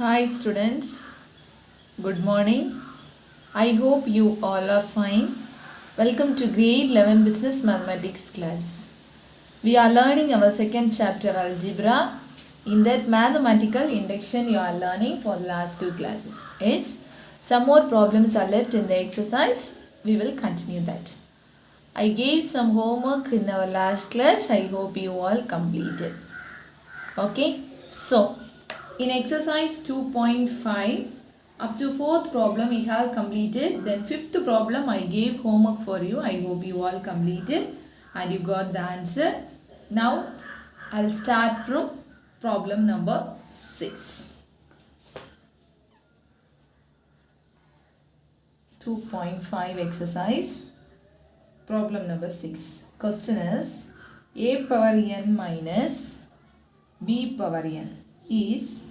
Hi students, good morning. I hope you all are fine. Welcome to grade 11 business mathematics class. We are learning our second chapter algebra. In that mathematical induction you are learning for the last two classes. Yes, some more problems are left in the exercise. We will continue that. I gave some homework in our last class. I hope you all completed. Okay, so in exercise 2.5 up to fourth problem we have completed. Then fifth problem I gave homework for you. I hope you all completed and you got the answer. Now I'll start from problem number 6. 2.5 exercise problem number 6. Question is a power n minus b power n is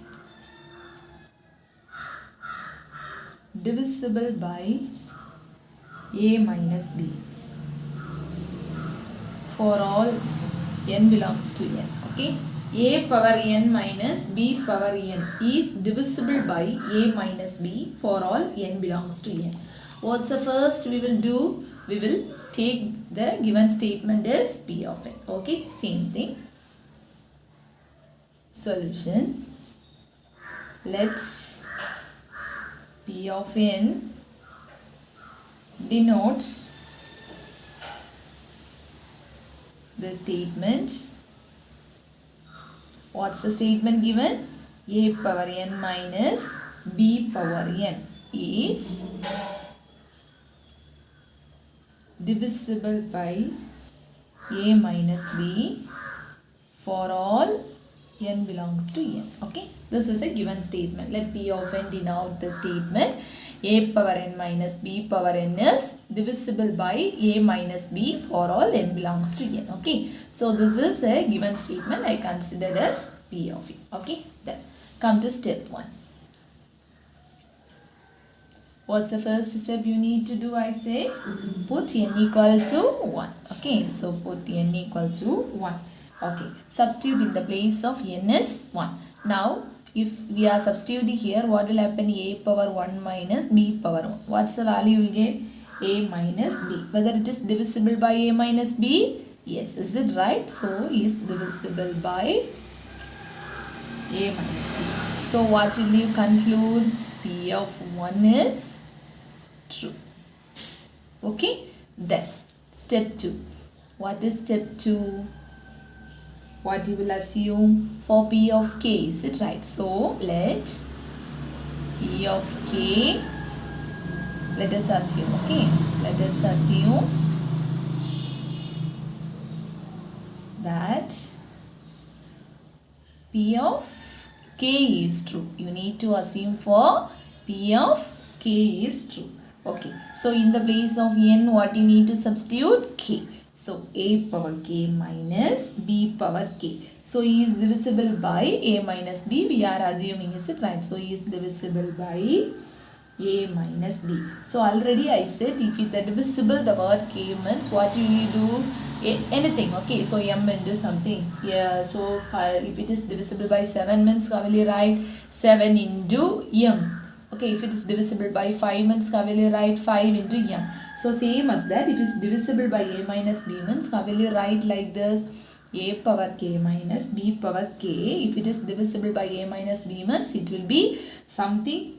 divisible by a minus b for all n belongs to n. Okay, a power n minus b power n is divisible by a minus b for all n belongs to n. What's the first we will do? We will take the given statement as p of n. Okay, same thing. Solution. Let's p of n denotes the statement. What's the statement given? A power n minus b power n is divisible by a minus b for all n belongs to n. Okay, this is a given statement. Let p of n denote the statement. A power n minus b power n is divisible by a minus b for all n belongs to n. Okay, so this is a given statement. I consider as p of n. Okay, then come to step 1. What's the first step you need to do? I said put n equal to 1. Okay, so put n equal to 1. Okay, substitute in the place of n is 1. Now, if we are substituting here, what will happen? A power 1 minus b power 1. What's the value you will get? A minus b. Whether it is divisible by a minus b? Yes, is it right? So, is divisible by a minus b. So, what will you conclude? P of 1 is true. Okay, then step 2. What is step 2? What you will assume for p of k? Is it right? So let p of k, let us assume. Okay, let us assume that p of k is true. You need to assume for p of k is true. Okay, so in the place of n, what you need to substitute? K. So, a power k minus b power k. So, E is divisible by a minus b. We are assuming, is it right? So, E is divisible by a minus b. So, already I said if it is divisible, the word k means what will you do? Anything. Okay, so m into something. Yeah, so if it is divisible by 7 means how will you write? 7 into m. Okay, if it is divisible by 5 means how will you write? 5 into m. So same as that, if it is divisible by a minus b means how will you write like this? A power k minus b power k. If it is divisible by a minus b means it will be something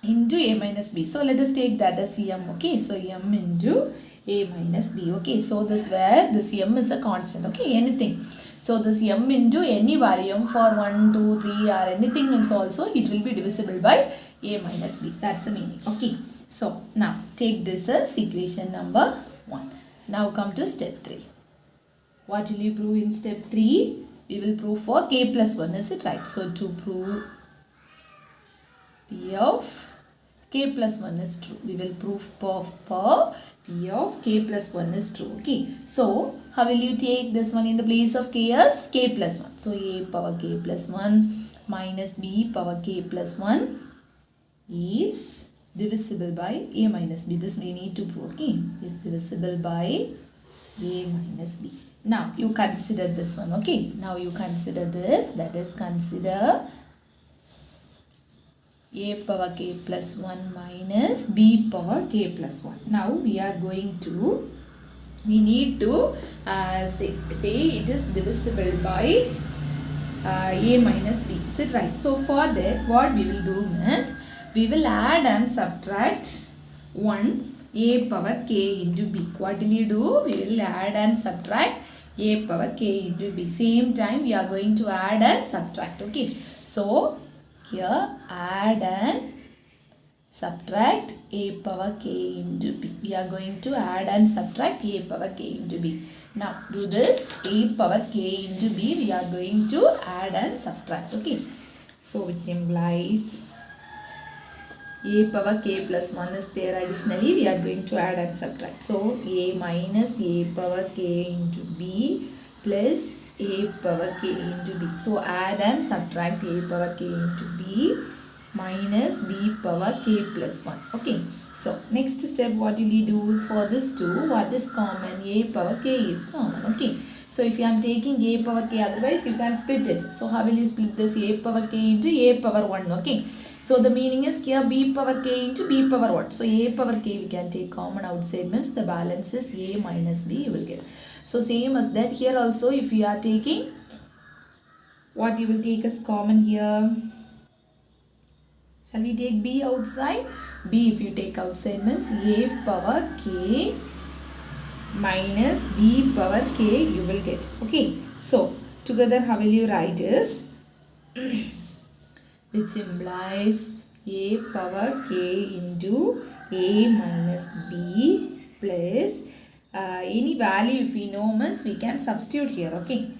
into a minus b. So let us take that as m. Okay, so m into a minus b. Okay, so this where this m is a constant. Okay, anything. So this m into any varium for 1, 2, 3 or anything means also it will be divisible by a minus b. That's the meaning. Okay. So now take this as equation number 1. Now come to step 3. What will you prove in step 3? We will prove for k plus 1. Is it right? So to prove p of k plus 1 is true, we will prove for p of k plus 1 is true. Okay. So how will you take this one in the place of k as k plus 1? So a power k plus 1 minus b power k plus 1 is divisible by a minus b. This we need to prove. Okay, is divisible by a minus b. Now you consider this one. Okay, now you consider this, that is consider a power k plus 1 minus b power k plus 1. Now we are going to, we need to say it is divisible by a minus b. Is it right? So for that, what we will do is, we will add and subtract 1 a power k into b. What will you do? We will add and subtract a power k into b. Same time we are going to add and subtract. Okay. So here add and subtract a power k into b. We are going to add and subtract a power k into b. Now do this. A power k into b we are going to add and subtract. Okay. So which implies a power k plus 1 is there. Additionally we are going to add and subtract. So a minus a power k into b plus a power k into b. So add and subtract a power k into b minus b power k plus 1. Okay. So next step, what will you do for this 2? What is common? A power k is common. Okay. So if you are taking a power k, otherwise you can split it. So how will you split this? A power k into a power 1. Okay. So the meaning is here b power k into b power 1. So a power k we can take common outside, means the balance is a minus b you will get. So same as that here also, if you are taking, what you will take as common here? Shall we take b outside? B if you take outside means a power k minus b power k you will get. Okay. So together how will you write is which implies a power k into a minus b plus any value if we know means we can substitute here. Okay.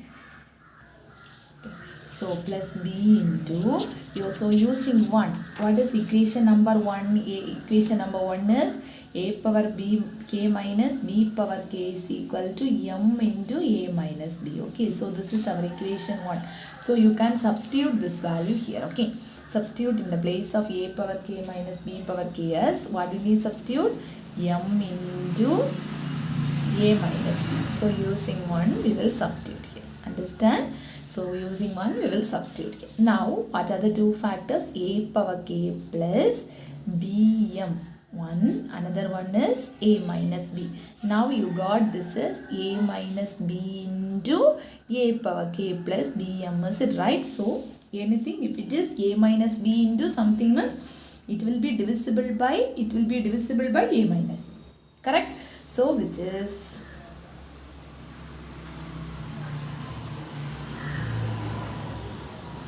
So plus b into, you so using 1. What is equation number 1? Equation number 1 is a power b k minus b power k is equal to m into a minus b. Okay. So this is our equation 1. So you can substitute this value here. Okay. Substitute in the place of a power k minus b power k as, what will you substitute? M into a minus b. So using 1 we will substitute here. Understand? So using 1 we will substitute here. Now what are the two factors? A power k plus bm. One, another one is a minus b. Now you got this is a minus b into a power k plus bm. Is it right? So anything if it is a minus b into something means it will be divisible by a minus b. Correct? So which is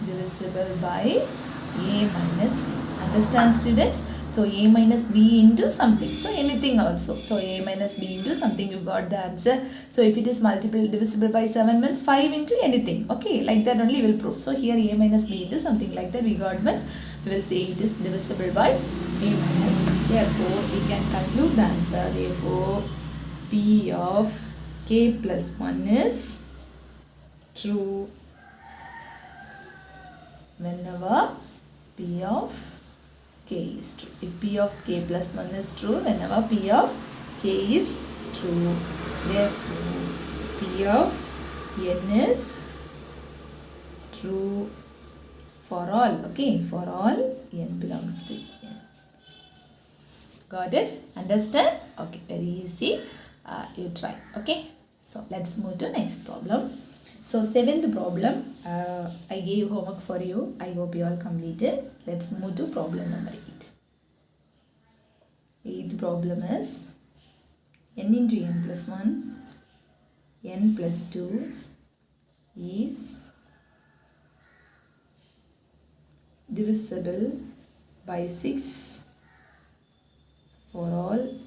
divisible by a minus b. Understand, students? So a minus b into something. So anything also. So a minus b into something, you got the answer. So if it is multiple divisible by 7 means 5 into anything. Okay, like that only will prove. So here a minus b into something like that we got means we will say it is divisible by a minus b. Therefore we can conclude the answer. Therefore p of k plus 1 is true whenever p of k is true. If p of k plus 1 is true whenever p of k is true. Therefore p of n is true for all. Okay, for all n belongs to n. Got it? Understand? Okay, very easy. You try. Okay, so let's move to next problem. So 7th problem, I gave homework for you. I hope you all completed. Let's move to problem number 8. 8th problem is n into n plus 1, n plus 2 is divisible by 6 for all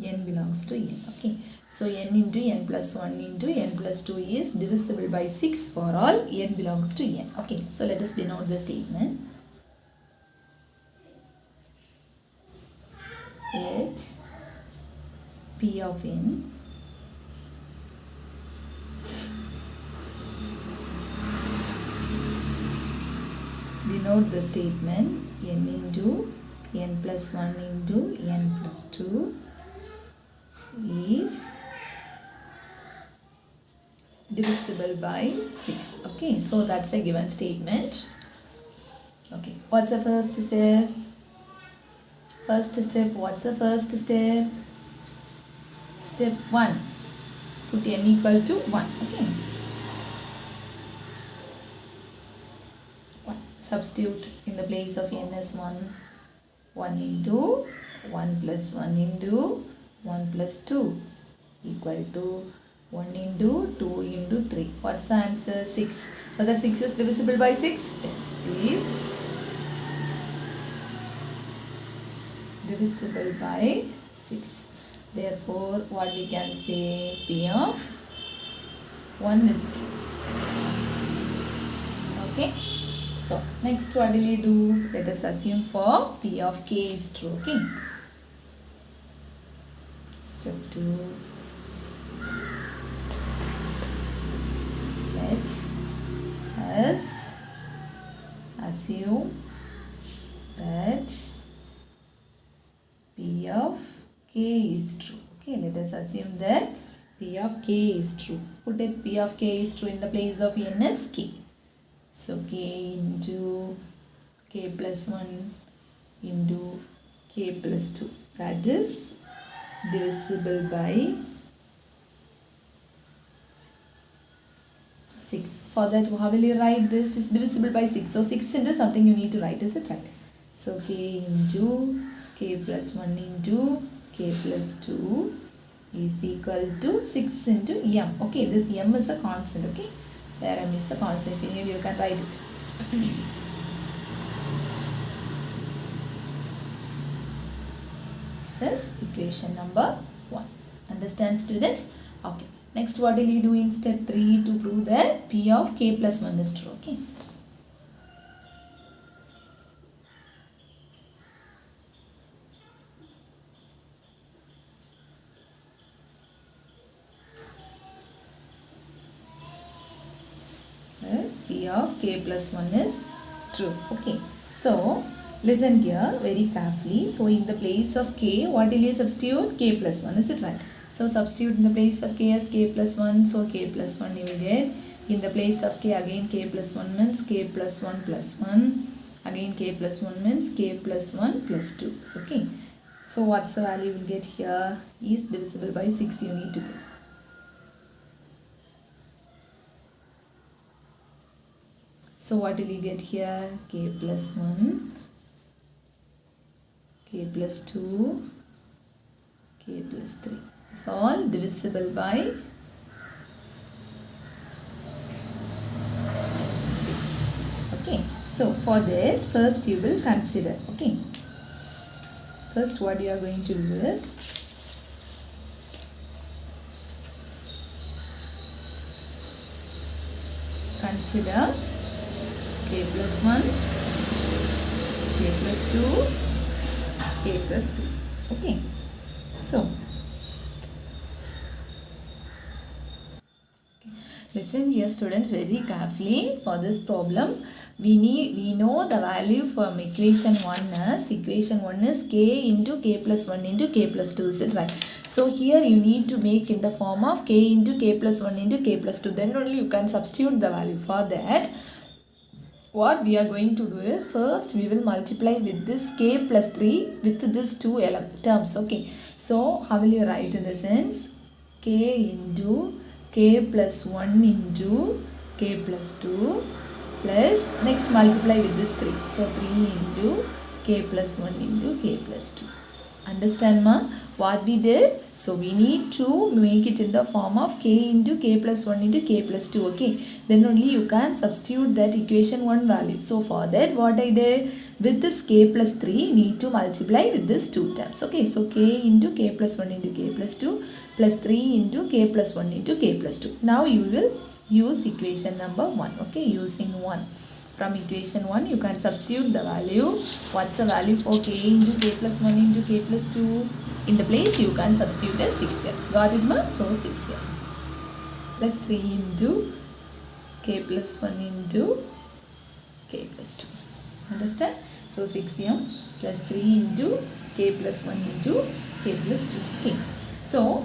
n belongs to n. Okay. So n into n plus 1 into n plus 2 is divisible by 6 for all n belongs to n. Okay. So let us denote the statement. Let p of n denote the statement n into n plus 1 into n plus 2 is divisible by 6. Okay, so that's a given statement. Okay, what's the first step? First step, what's the first step? Step 1. Put n equal to 1. Okay. 1. Substitute in the place of n as 1. 1 into 1 plus 1 into 1 plus 2 equal to 1 into 2 into 3. What's the answer? 6. Whether 6 is divisible by 6? Yes, it is divisible by 6. Therefore, what we can say, P of 1 is true. Okay. So, next what will we do? Let us assume for P of k is true. Okay. Step 2. Let us assume that P of k is true. Okay, let us assume that P of k is true. Put it P of k is true in the place of n as k. So k into k plus 1 into k plus 2. That is divisible by 6. For that, how will you write this? Is divisible by 6. So 6 into something you need to write. Is it right? So k into k plus 1 into k plus 2 is equal to 6 into m. Okay, this m is a constant. Okay, where m is a constant. If you need, you can write it. This is equation number 1. Understand, students? Okay. Next, what will you do in step 3 to prove that P of k plus 1 is true? Okay. P of k plus 1 is true. Okay. So, listen here very carefully. So, in the place of k, what will you substitute? K plus 1. Is it right? So, substitute in the place of k as k plus 1. So, k plus 1 you will get. In the place of k again k plus 1 means k plus 1 plus 1. Again k plus 1 means k plus 1 plus 2. Okay. So, what's the value you will get here? Is divisible by 6 you need to do. So what will you get here? K plus 1, K plus 2, K plus 3. It's all divisible by 6. Okay. So for that, first you will consider. Okay. First what you are going to do is consider k plus 1, k plus 2, k plus 3. Okay. So, listen here students very carefully. For this problem, we know the value from equation 1 as k into k plus 1 into k plus 2. Is it right? So here you need to make in the form of k into k plus 1 into k plus 2. Then only you can substitute the value. For that, what we are going to do is, first we will multiply with this k plus 3 with this two terms. Okay. So, how will you write in the sense? K into k plus 1 into k plus 2 plus, next multiply with this 3. So, 3 into k plus 1 into k plus 2. Understand ma? What we did? So we need to make it in the form of k into k plus 1 into k plus 2. Okay. Then only you can substitute that equation 1 value. So for that what I did? With this k plus 3 need to multiply with this two terms. Okay. So k into k plus 1 into k plus 2 plus 3 into k plus 1 into k plus 2. Now you will use equation number 1. Okay. Using 1. From equation 1 you can substitute the value. What's the value for k into k plus 1 into k plus 2? In the place you can substitute as 6 here. Got it ma? So 6 here. Plus 3 into k plus 1 into k plus 2. Understand? So 6m plus 3 into k plus 1 into k plus 2. Okay. So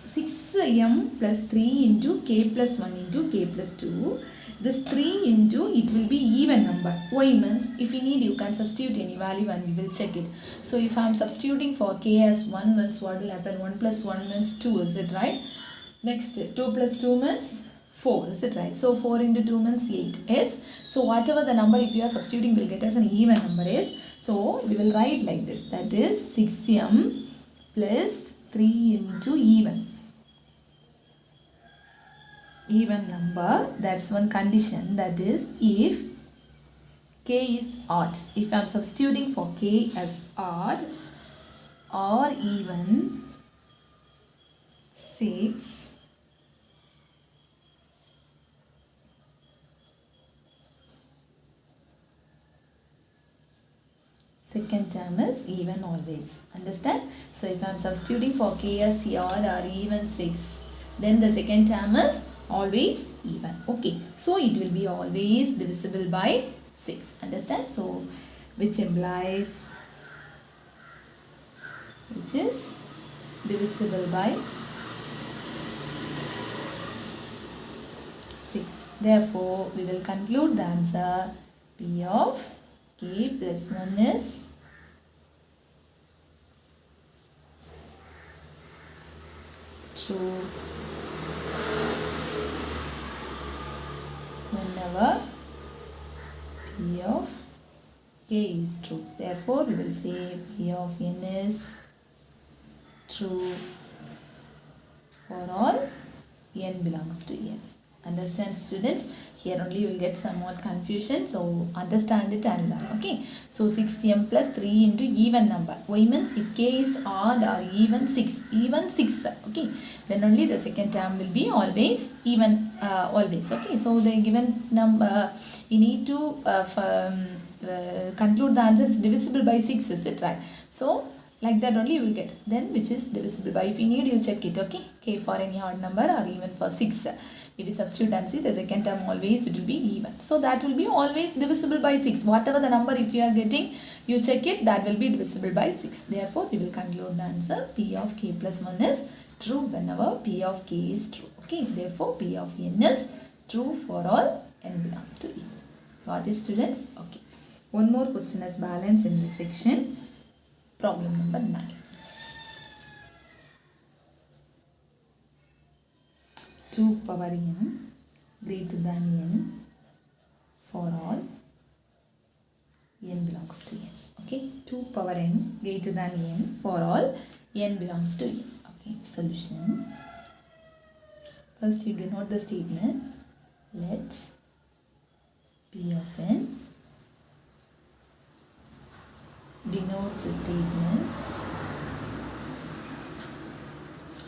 6m plus 3 into k plus 1 into k plus 2. This 3 into it will be even number. Why means if you need you can substitute any value and we will check it. So if I am substituting for k as 1 means what will happen? 1 plus 1 means 2, is it right? Next 2 plus 2 means 4, is it right? So 4 into 2 means 8. Yes. So whatever the number if you are substituting will get us an even number is. So we will write like this. That is 6m plus 3 into even number. That's one condition, that is if k is odd. If I am substituting for k as odd or even 6 second term is even always. Understand? So if I am substituting for k as odd or even 6, then the second term is always even. Okay. So it will be always divisible by 6. Understand? So which implies which is divisible by 6. Therefore, we will conclude the answer P of k plus 1 is true whenever P of k is true. Therefore, we will say P of n is true for all n belongs to n. Understand, students? Here only you will get somewhat confusion, so understand it and learn. Okay. So 6m plus 3 into even number. Why means if k is odd or even 6, okay, then only the second term will be always even, always. Okay. So the given number we need to conclude the answer is divisible by 6, is it right? So like that only you will get. Then which is divisible by, if you need you check it. Okay. K for any odd number or even for 6. If we substitute and see the second term always it will be even. So that will be always divisible by 6. Whatever the number if you are getting, you check it, that will be divisible by 6. Therefore, we will conclude the answer P of k plus 1 is true whenever P of k is true. Okay. Therefore, P of n is true for all n belongs to n. Got it, students? Okay. One more question as balance in this section. Problem number 9. 2 power n greater than n for all n belongs to n. Okay, 2 power n greater than n for all n belongs to n. Okay, solution. First you denote the statement. Let P of n denote the statement.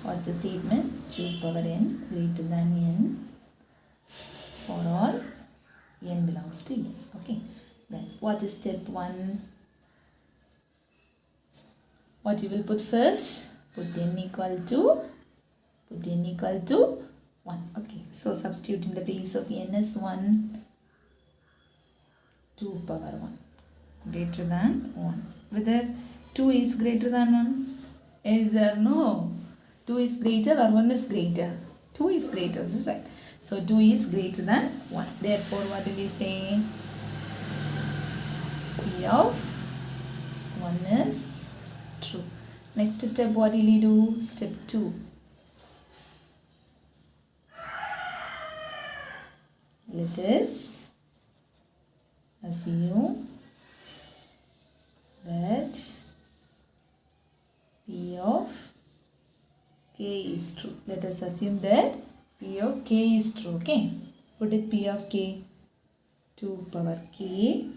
What's the statement? 2 power n greater than n for all n belongs to n. Okay. Then what is step 1? What you will put first? Put n equal to 1. Okay. So substitute in the place of n is 1. 2 power 1 greater than 1. Whether 2 is greater than 1? Is there? No. 2 is greater or 1 is greater? 2 is greater, this is right. So 2 is greater than 1. Therefore, what do we say? P of 1 is true. Next step, what will you do? Step 2. Let us assume that P of k is true. Let us assume that P of k is true. Okay. Put it P of k 2 power k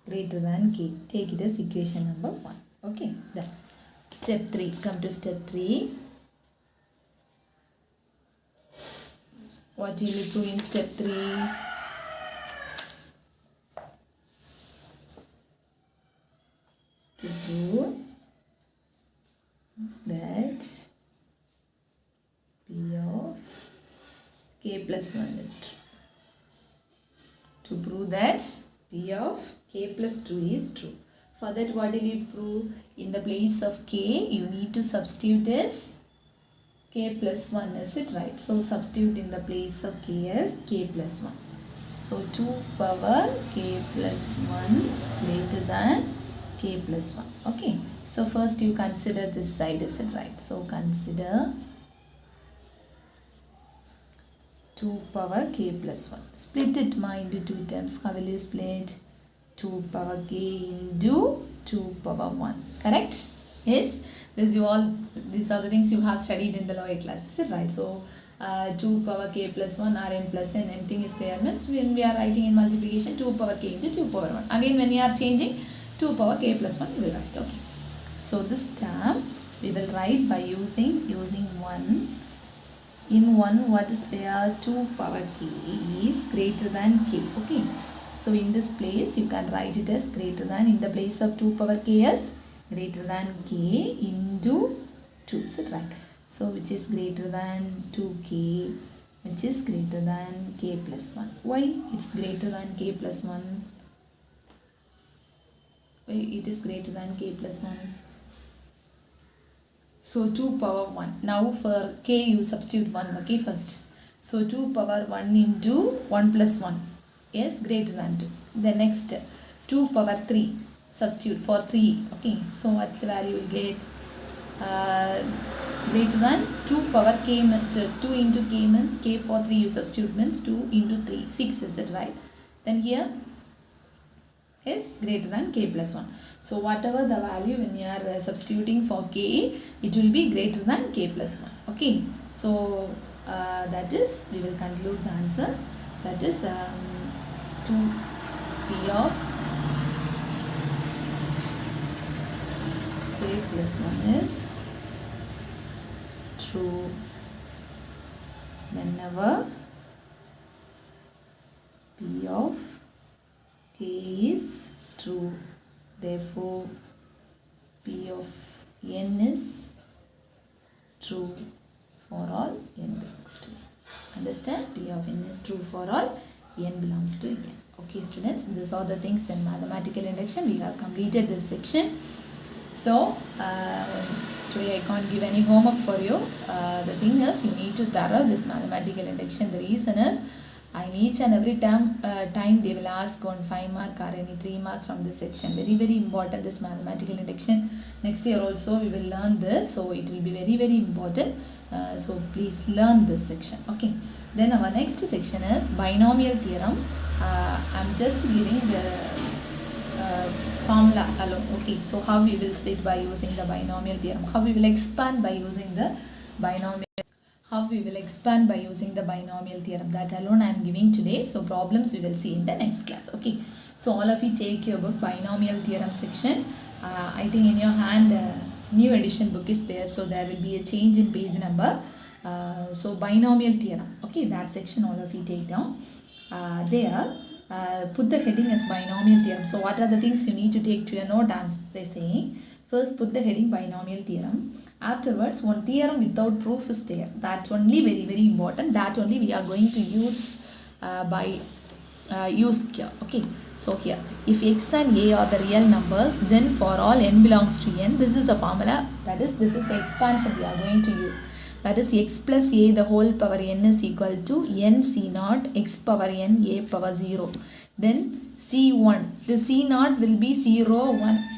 greater than k. Take it as equation number 1. Okay. Then step 3. Come to step 3. What will you do in step 3? To prove that P of k plus 1 is true. To prove that P of k plus 2 is true. For that, what will you prove? In the place of k, you need to substitute this k plus 1, is it right? So substitute in the place of k as k plus 1. So 2 power k plus 1 greater than k plus 1. Okay. So first you consider this side, is it right? So consider 2 power k plus 1. Split it into two terms. How will you split? 2 power k into 2 power 1. Correct? Yes? These are the things you have studied in the lower class. Is it right? So 2 power k plus 1 rm plus n, anything is there means when we are writing in multiplication 2 power k into 2 power 1. Again when you are changing 2 power k plus 1 you will write. Okay. So this term we will write by using 1. In 1 what is there? 2 power k is greater than k. Okay. So in this place you can write it as greater than, in the place of 2 power k as greater than k into 2. Is it right? So which is greater than 2k, which is greater than k plus 1. Why it's greater than k plus 1? Why it is greater than k plus 1? So 2 power 1. Now for k you substitute 1. Okay, first. So 2 power 1 into 1 plus 1 is greater than 2. The next 2 power 3. Substitute for 3. Okay. So what the value will get? Greater than 2 power k means 2 into k means k for 3 you substitute means 2 into 3. 6, is it right? Then here is greater than k plus 1. So whatever the value when you are substituting for k, it will be greater than k plus 1. Okay. So that is, we will conclude the answer. That is 2 p of k plus 1 is true whenever p of k is true. Therefore p of n is true for all n belongs to n. Understand? P of n is true for all n belongs to n. Okay students, these are the things in mathematical induction. We have completed this section. So today I can't give any homework for you. The thing is, you need to thorough this mathematical induction. The reason is, in each and every time they will ask on 5 mark or any 3 mark from this section. Very, very important, this mathematical induction. Next year also we will learn this. So it will be very, very important. So please learn this section. Okay. Then our next section is binomial theorem. I'm just giving the formula alone. Okay, so how we will split by using the binomial theorem, how we will expand by using the binomial theorem, that alone I am giving today. So problems we will see in the next class. Okay, so all of you take your book, binomial theorem section. I think in your hand new edition book is there, so there will be a change in page number. So binomial theorem, okay, that section all of you take down. There put the heading as binomial theorem. So what are the things you need to take to your note? They say first put the heading binomial theorem. Afterwards one theorem without proof is there. That only very, very important. That only we are going to use use here. Okay, so here if x and a are the real numbers, then for all n belongs to n, this is a formula. That is, this is the expansion we are going to use. That is x plus a the whole power n is equal to n c naught x power n a power 0. Then c1. The c naught will be 0, 1.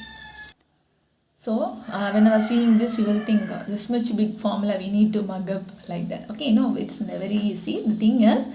So whenever seeing this you will think this much big formula we need to mug up like that. Okay, no, it's very easy. The thing is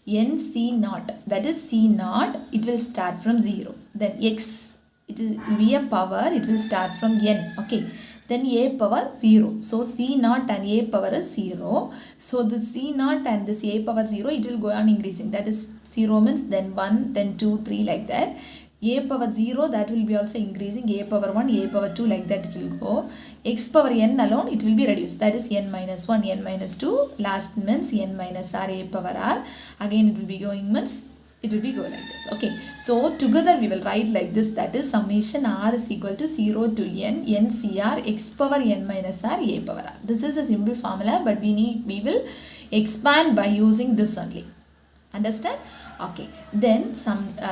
n c naught, that is c naught, it will start from 0. Then x, it will be a power, it will start from n. Okay. Then a power 0. So c naught and a power is 0. So the c naught and this a power 0, it will go on increasing. That is 0 means then 1, then 2, 3 like that. A power 0, that will be also increasing. A power 1, a power 2 like that it will go. X power n alone, it will be reduced. That is n minus 1, n minus 2. Last means n minus r, a power r. Again it will be going means it will be go like this. Okay, so together we will write like this, that is summation r is equal to 0 to n ncr x power n minus r a power r. This is a simple formula, but we will expand by using this only. Understand? Okay, then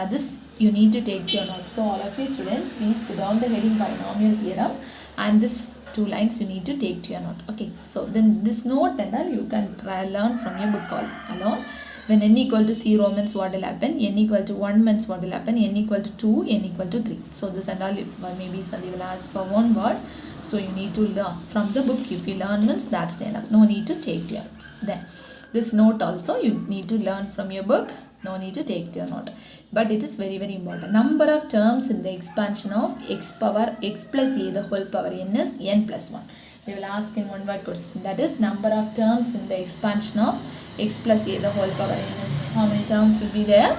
this you need to take your notes. So all of you students, please put down the heading binomial theorem, and this 2 lines you need to take to your note. Okay, so then this note and all you can learn from your book alone. When n equal to 0 means what will happen, n equal to 1 means what will happen, n equal to 2, n equal to 3. So this and all, maybe somebody will ask for one word. So you need to learn from the book. If you learn means that's enough. No need to take your notes. Then this note also you need to learn from your book. No need to take your note. But it is very very important. Number of terms in the expansion of x power x plus a the whole power n is n plus 1. They will ask in one word question. That is number of terms in the expansion of x plus a the whole power n is, how many terms will be there?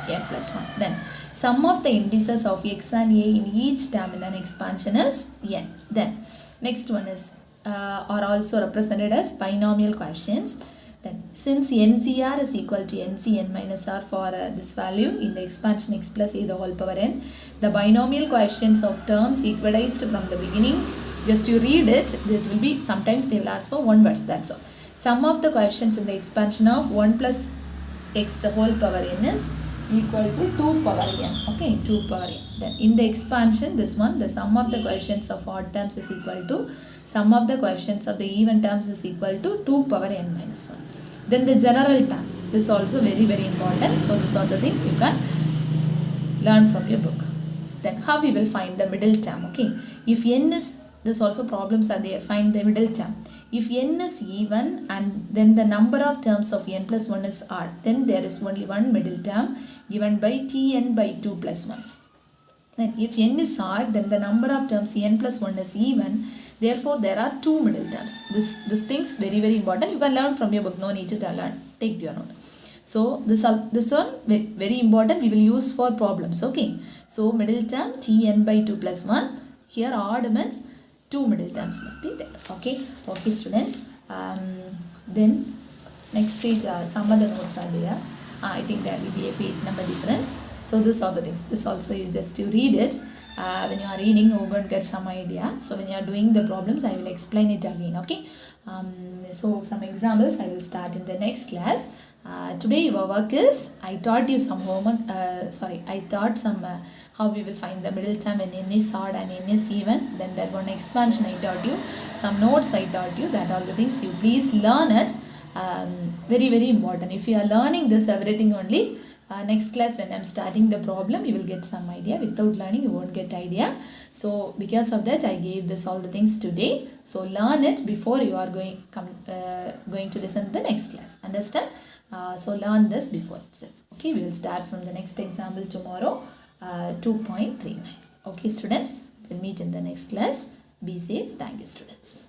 N plus 1. Then sum of the indices of x and a in each term in an expansion is n. Then next one is are also represented as binomial coefficients. Then since NCR is equal to NCn minus r for this value in the expansion x plus a the whole power n, the binomial coefficients of terms equalized from the beginning. Just you read it, it will be, sometimes they will ask for one words, that's all. Sum of the coefficients in the expansion of 1 plus x the whole power n is equal to 2 power n. Okay, 2 power n. Then in the expansion, this one, the sum of the coefficients of odd terms is equal to sum of the coefficients of the even terms is equal to 2 power n minus 1. Then the general term, this is also very very important. So these are the things you can learn from your book. Then how we will find the middle term. Okay, if n is, this also problems are there, find the middle term. If n is even and then the number of terms of n plus 1 is odd, then there is only one middle term given by tn by 2 plus 1. Then if n is odd, then the number of terms n plus 1 is even. Therefore, there are two middle terms. This thing's very very important. You can learn from your book. No need to learn. Take your note. So this one very important. We will use for problems. Okay. So middle term tn by 2 plus 1. Here odd means two middle terms must be there. Okay. Okay, students. Then next page, some other notes are there. I think there will be a page number difference. So this are the things. This also you read it. When you are reading, you will get some idea. So when you are doing the problems, I will explain it again. Okay. So from examples, I will start in the next class. Today your work is, I taught you some homework. I taught some how we will find the middle term when n is odd and n is even. Then that one expansion I taught you. Some notes I taught you. That all the things you please learn it. Very very important. If you are learning this everything only, next class when I am starting the problem, you will get some idea. Without learning, you won't get idea. So because of that, I gave this all the things today. So learn it before you are going to listen to the next class. Understand? So learn this before itself. Okay, we will start from the next example tomorrow. 2.39. Okay, students, we'll meet in the next class. Be safe. Thank you, students.